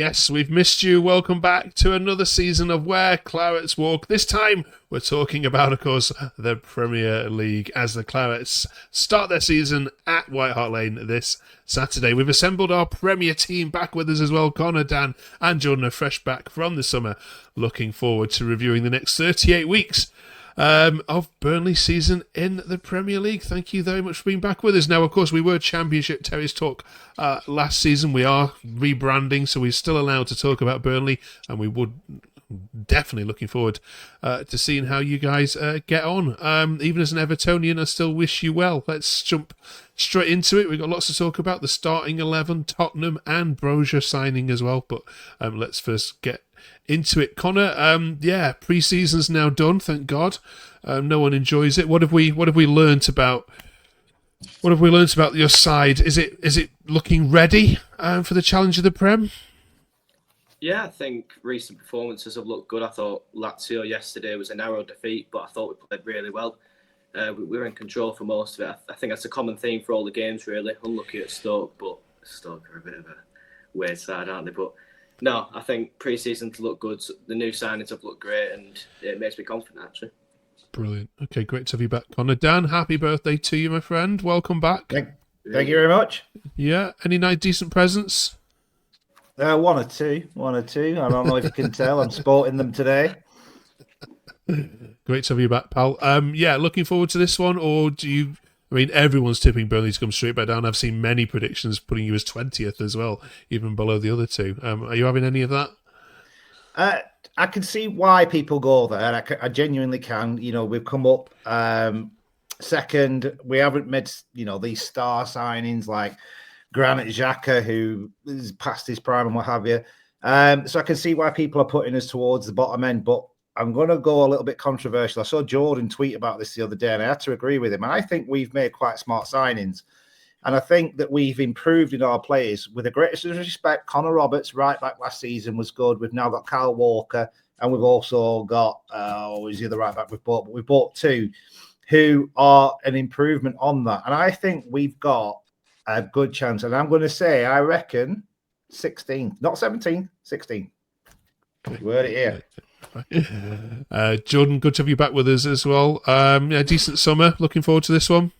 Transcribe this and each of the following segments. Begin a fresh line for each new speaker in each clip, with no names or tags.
Yes, we've missed you. Welcome back to another season of Where Clarets Walk. This time, we're talking about, of course, the Premier League as the Clarets start their season at White Hart Lane this Saturday. We've assembled our Premier team back with us as well. Conor, Dan, and Jordan are fresh back from the summer. Looking forward to reviewing the next 38 weeks of Burnley season in the Premier League. Thank you very much for being back with us. Now, of course, we were Championship Terry's Talk last season. We are rebranding, so we're still allowed to talk about Burnley, and we would definitely looking forward to seeing how you guys get on. Even as an Evertonian, I still wish you well. Let's jump straight into it. We've got lots to talk about. The starting 11, Tottenham and Brozier signing as well, but let's first get into it. Conor, pre-season's now done, thank God. No one enjoys it. What have we learnt about your side? Is it looking ready for the challenge of the Prem?
Yeah, I think recent performances have looked good. I thought Lazio yesterday was a narrow defeat, but I thought we played really well. We were in control for most of it. I think that's a common theme for all the games, really. Unlucky at Stoke, but Stoke are a bit of a weird side, aren't they? But no, I think pre-season to look good. The new signings have looked great, and it makes me confident, actually.
Brilliant. Okay, great to have you back, Conor. Dan, happy birthday to you, my friend. Welcome back.
Thank you very much.
Yeah, any nice decent presents?
One or two. I don't know if you can tell. I'm sporting them today.
Great to have you back, pal. Looking forward to this one, or do you... I mean, everyone's tipping Burnley to come straight back down. I've seen many predictions putting you as 20th as well, even below the other two. Are you having any of that?
I can see why people go there. I genuinely can. You know, we've come up second. We haven't made, these star signings like Granit Xhaka, who is past his prime and what have you. So I can see why people are putting us towards the bottom end, but I'm going to go a little bit controversial. I saw Jordan tweet about this the other day, and I had to agree with him. I think we've made quite smart signings, and I think that we've improved in our players. With the greatest respect, Conor Roberts, right back last season, was good. We've now got Kyle Walker, and we've also got, who's the other right back we've bought? But we've bought two who are an improvement on that. And I think we've got a good chance. And I'm going to say, I reckon 16, not 17, 16. You heard it here.
Jordan, good to have you back with us as well. Decent summer. Looking forward to this one.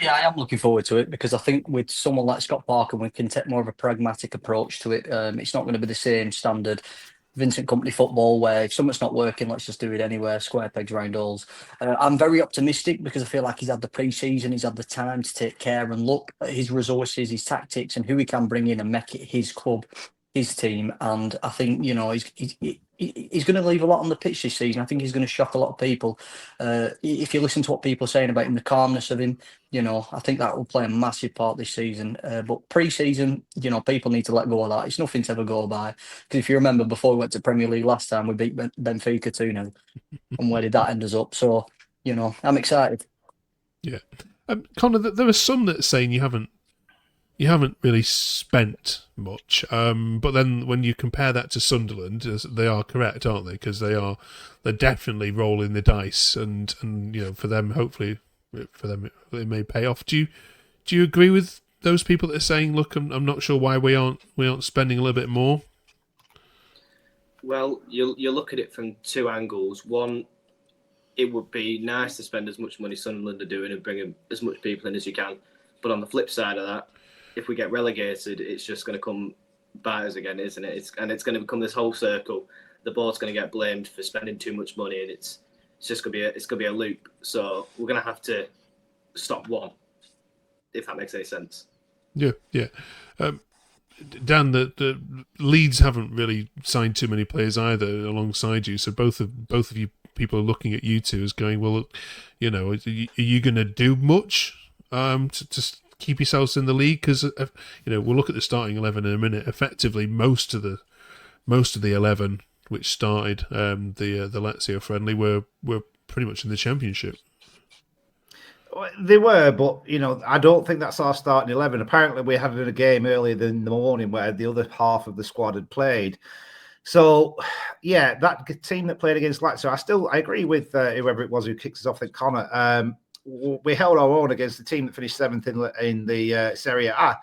Yeah, I am looking forward to it because I think with someone like Scott Parker, we can take more of a pragmatic approach to it. It's not going to be the same standard Vincent Company football where if something's not working, let's just do it anywhere, square pegs, round holes. I'm very optimistic because I feel like he's had the pre-season, he's had the time to take care and look at his resources, his tactics and who he can bring in and make it his club, his team. And I think, he's going to leave a lot on the pitch this season. I think he's going to shock a lot of people. If you listen to what people are saying about him, the calmness of him, I think that will play a massive part this season. But pre-season, people need to let go of that. It's nothing to ever go by. Because if you remember, before we went to Premier League last time, we beat Benfica 2-0. And where did that end us up? So, I'm excited.
Yeah. Conor, there are some that are saying you haven't really spent much, but then when you compare that to Sunderland, they are correct, aren't they? Because they're definitely rolling the dice, and for them, hopefully, it may pay off. Do you agree with those people that are saying, look, I'm not sure why we aren't spending a little bit more?
Well, you look at it from two angles. One, it would be nice to spend as much money Sunderland are doing and bring as much people in as you can. But on the flip side of that, if we get relegated, it's just going to come bite us again, isn't it? It's going to become this whole circle. The board's going to get blamed for spending too much money, and it's just going to be a loop. So we're going to have to stop one, if that makes any sense.
Yeah. Dan, the Leeds haven't really signed too many players either alongside you. So both of you people are looking at you two as going, well, are you going to do much to keep yourselves in the league? Because we'll look at the starting 11 in a minute. Effectively, most of the 11 which started the Lazio friendly were pretty much in the Championship.
They were, but I don't think that's our starting 11. Apparently, we had a game earlier in the morning where the other half of the squad had played. So, yeah, that team that played against Lazio, I agree with whoever it was who kicked us off, I think Conor. We held our own against the team that finished seventh in the Serie A.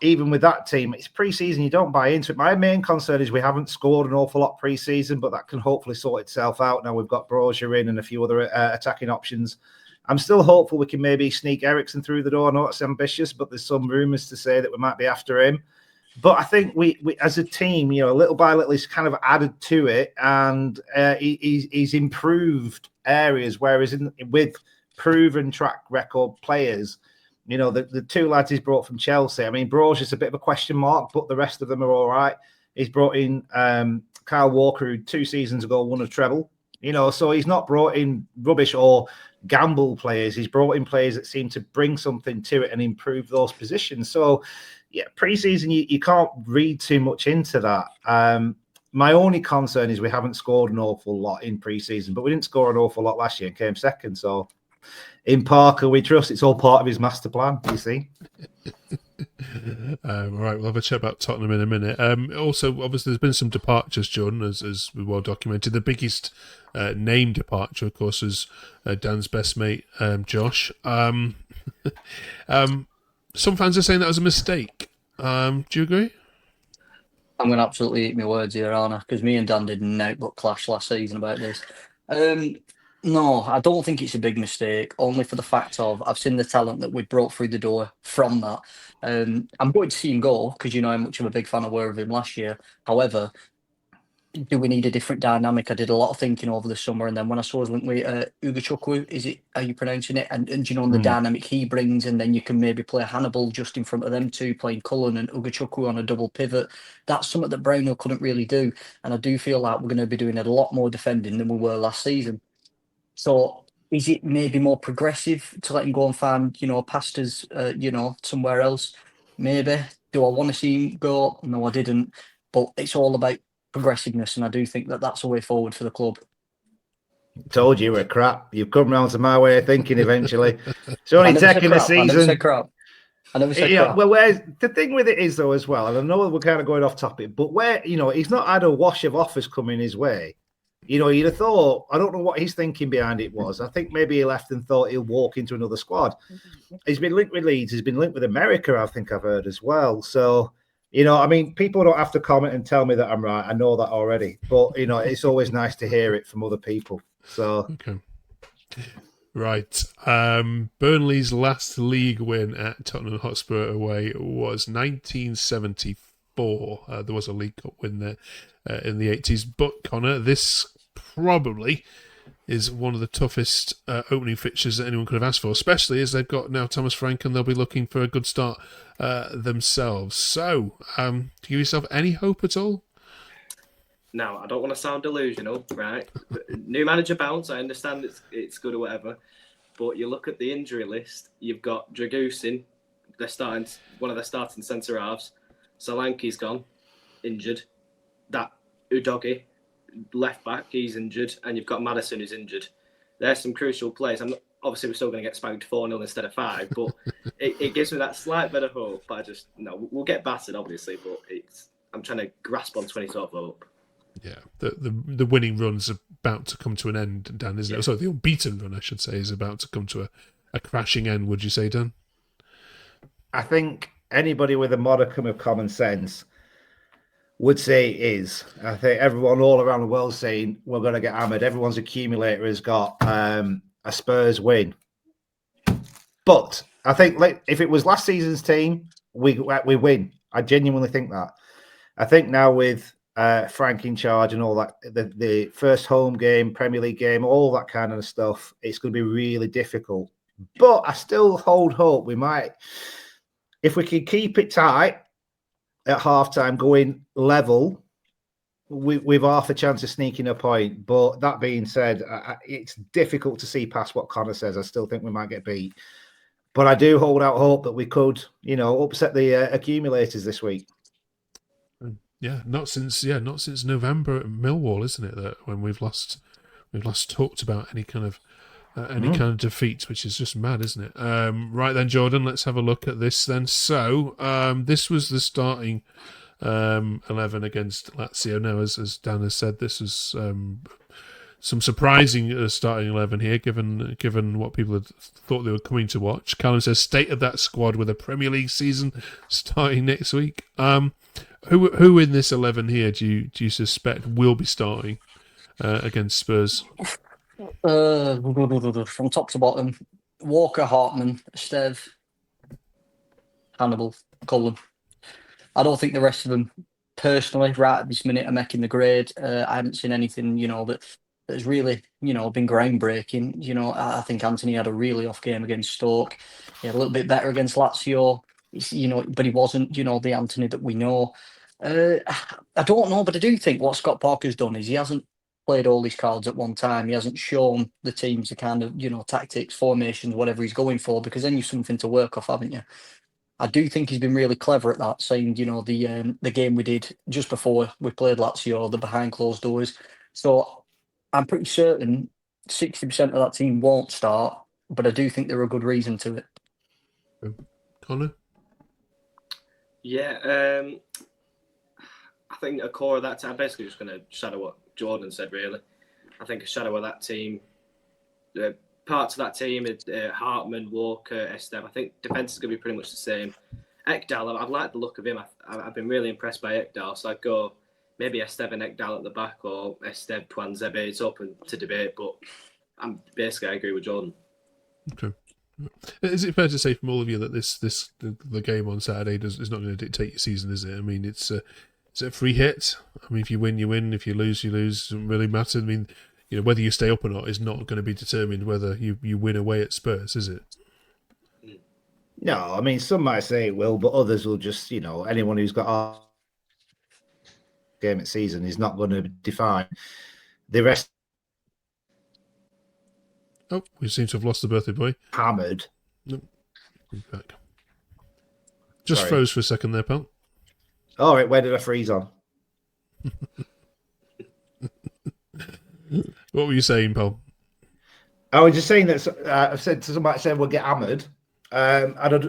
even with that team, it's pre-season. You don't buy into it. My main concern is we haven't scored an awful lot pre-season, but that can hopefully sort itself out. Now we've got Brozier in and a few other attacking options. I'm still hopeful we can maybe sneak Eriksen through the door. I know it's ambitious, but there's some rumours to say that we might be after him. But I think we as a team, little by little, he's kind of added to it, and he's improved areas. Whereas with proven track record players, the two lads he's brought from Chelsea. I mean, Brozier's a bit of a question mark, but the rest of them are all right. He's brought in Kyle Walker, who 2 seasons ago won a treble. So he's not brought in rubbish or gamble players. He's brought in players that seem to bring something to it and improve those positions. So, yeah, pre-season, you can't read too much into that. My only concern is we haven't scored an awful lot in pre-season, but we didn't score an awful lot last year and came second. So in Parker, we trust it's all part of his master plan, you see.
All right, we'll have a chat about Tottenham in a minute. Also, obviously, there's been some departures, Jordan, as we well documented. The biggest name departure, of course, is Dan's best mate, Josh. Some fans are saying that was a mistake. Do you agree?
I'm going to absolutely eat my words here, aren't I? Because me and Dan did not but clash last season about this. No, I don't think it's a big mistake, only for the fact of I've seen the talent that we brought through the door from that. I'm going to see him go because you know how much of a big fan I were of him last year. However, do we need a different dynamic? I did a lot of thinking over the summer, and then when I saw his link with Ugachukwu, is it how you pronouncing it? And the dynamic he brings, and then you can maybe play Hannibal just in front of them two, playing Cullen and Ugachukwu on a double pivot. That's something that Brownhill couldn't really do, and I do feel like we're going to be doing a lot more defending than we were last season. So is it maybe more progressive to let him go and find, pastors, somewhere else? Maybe. Do I want to see him go? No, I didn't. But it's all about progressiveness, and I do think that that's a way forward for the club.
Told you we're crap. You've come round to my way of thinking eventually. It's only taking a season.
I never said crap.
Well, the thing with it is, though, as well, and I know we're kind of going off topic, but where, he's not had a wash of offers coming his way. You'd have thought, I don't know what his thinking behind it was. I think maybe he left and thought he'll walk into another squad. He's been linked with Leeds. He's been linked with America, I think I've heard as well. So, people don't have to comment and tell me that I'm right. I know that already. But, it's always nice to hear it from other people. So,
okay. Right. Burnley's last league win at Tottenham Hotspur away was 1974. There was a League Cup win there in the 80s. But, Conor, this probably is one of the toughest opening fixtures that anyone could have asked for, especially as they've got now Thomas Frank and they'll be looking for a good start themselves. So, do you give yourself any hope at all?
No, I don't want to sound delusional, right? New manager bounce, I understand it's good or whatever, but you look at the injury list, you've got Dragusin, one of their starting centre halves. Solanke's gone, injured. That Udogie, left back, he's injured, and you've got Maddison who's injured. There's some crucial players. Obviously we're still going to get spanked 4-0 instead of 5, but it gives me that slight bit of hope. But we'll get battered obviously, but I'm trying to grasp on 20 sort of hope.
Yeah, the winning run's about to come to an end, Dan, isn't it? Sorry, the unbeaten run, I should say, is about to come to a crashing end, would you say, Dan?
I think anybody with a modicum of common sense would say it is. I think everyone all around the world saying we're going to get hammered. Everyone's accumulator has got a Spurs win. But I think if it was last season's team, we win. I genuinely think that. I think now with Frank in charge and all that, the first home game, Premier League game, all that kind of stuff, it's going to be really difficult. But I still hold hope we might, if we can keep it tight at halftime, going level, we've half a chance of sneaking a point. But that being said, it's difficult to see past what Conor says. I still think we might get beat. But I do hold out hope that we could, upset the accumulators this week.
Yeah, not since November at Millwall, isn't it? That when we've last talked about any kind of defeats, which is just mad, isn't it? Right then, Jordan, let's have a look at this then. So, this was the starting 11 against Lazio. Now, as Dan has said, this was some surprising starting 11 here, given what people had thought they were coming to watch. Callum says, state of that squad with a Premier League season starting next week. Who in this 11 here do you suspect will be starting against Spurs?
From top to bottom, Walker, Hartman, Stev, Hannibal, Cullen. I don't think the rest of them, personally, right at this minute, are making the grade. I haven't seen anything, that's really, been groundbreaking. I think Anthony had a really off game against Stoke. He had a little bit better against Lazio, but he wasn't, the Anthony that we know. I don't know, but I do think what Scott Parker's done is he hasn't played all his cards at one time. He hasn't shown the teams the kind of, tactics, formations, whatever he's going for, because then you've something to work off, haven't you? I do think he's been really clever at that, saying, the game we did just before we played Lazio, the behind closed doors. So I'm pretty certain 60% of that team won't start, but I do think there are a good reason to it.
Conor?
Yeah, I think a core of that team, I'm basically just going to shadow what Jordan said, really. I think a shadow of that team, parts of that team, Hartman, Walker, Esteve. I think defence is going to be pretty much the same. Ekdal, I've liked the look of him. I've been really impressed by Ekdal, so I'd go maybe Esteve and Ekdal at the back, or Esteve, Twanzebe. It's open to debate, but I agree with Jordan.
Okay. Is it fair to say from all of you that the game on Saturday is not going to dictate your season, is it? I mean, it's a free hit. I mean, if you win, you win. If you lose, you lose. It doesn't really matter. I mean, whether you stay up or not is not going to be determined whether you win away at Spurs, is it?
No, I mean, some might say it will, but others will just, anyone who's got a game at season is not going to define the rest.
Oh, we seem to have lost the birthday boy.
Hammered.
Nope. He's back. Just
Sorry.
froze for a second there, pal.
All right, where did I freeze on?
What were you saying, pal?
I was just saying that I've said some might say we'll get hammered.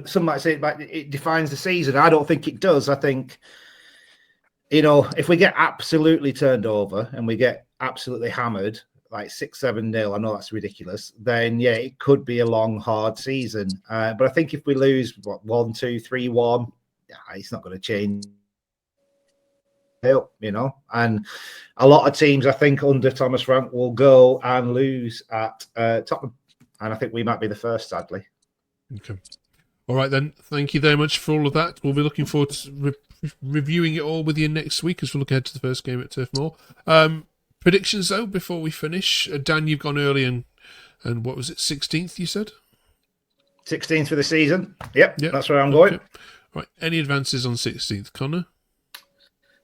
Some might say it defines the season. I don't think it does. I think, if we get absolutely turned over and we get absolutely hammered, like 6-7-0, I know that's ridiculous, then yeah, it could be a long, hard season. But I think if we lose 1-2, 3-1, it's not going to change. And a lot of teams, I think, under Thomas Frank will go and lose at Tottenham. And I think we might be the first, sadly.
Okay. All right, then. Thank you very much for all of that. We'll be looking forward to reviewing it all with you next week as we look ahead to the first game at Turf Moor. Predictions, though, before we finish. Dan, you've gone early and what was it, 16th, you said?
16th for the season. Yep. That's where I'm going.
Right. Any advances on 16th, Conor?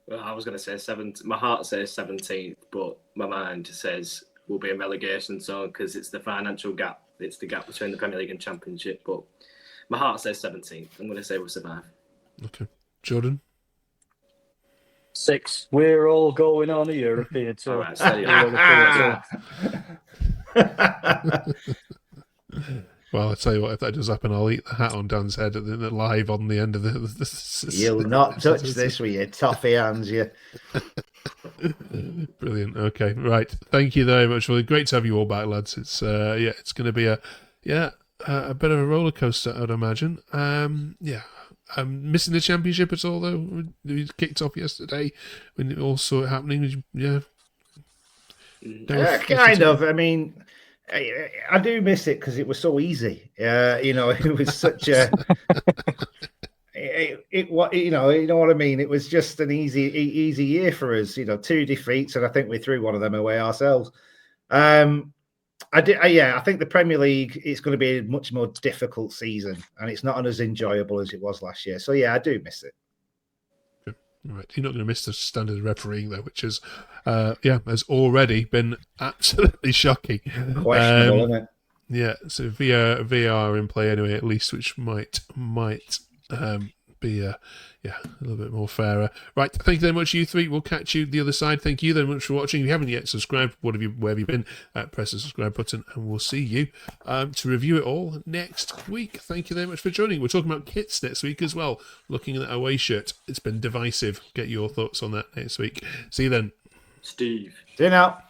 Well, I was going to say 7th. My heart says 17th, but my mind says we'll be in relegation zone because it's the financial gap. It's the gap between the Premier League and Championship. But my heart says 17th. I'm going to say we'll survive.
Okay. Jordan?
6. We're all going on a European tour.
All right, steady on.
Well, I'll tell you what, if that does happen, I'll eat the hat on Dan's head live on the end of the
You'll not touch this with your toffee hands, you.
Brilliant. Okay, right. Thank you very much. Well, great to have you all back, lads. It's it's going to be a bit of a roller coaster, I'd imagine. I'm missing the Championship at all, though. We kicked off yesterday when it all saw it happening. Yeah.
Kind of. I mean, I do miss it because it was so easy. It was such a. You know what I mean. It was just an easy year for us. 2 defeats, and I think we threw one of them away ourselves. I think the Premier League is going to be a much more difficult season, and it's not as enjoyable as it was last year. So yeah, I do miss it.
Right, you're not going to miss the standard refereeing though, which is, has already been absolutely shocking.
Questionable, isn't it?
Yeah, so VR in play anyway, at least, which might be a little bit more fairer. Right, thank you very much, you three. We'll catch you the other side. Thank you very much for watching. If you haven't yet subscribed, where have you been? Press the subscribe button, and we'll see you to review it all next week. Thank you very much for joining. We're talking about kits next week as well. Looking at that away shirt, it's been divisive. Get your thoughts on that next week. See you then.
Steve.
See you now.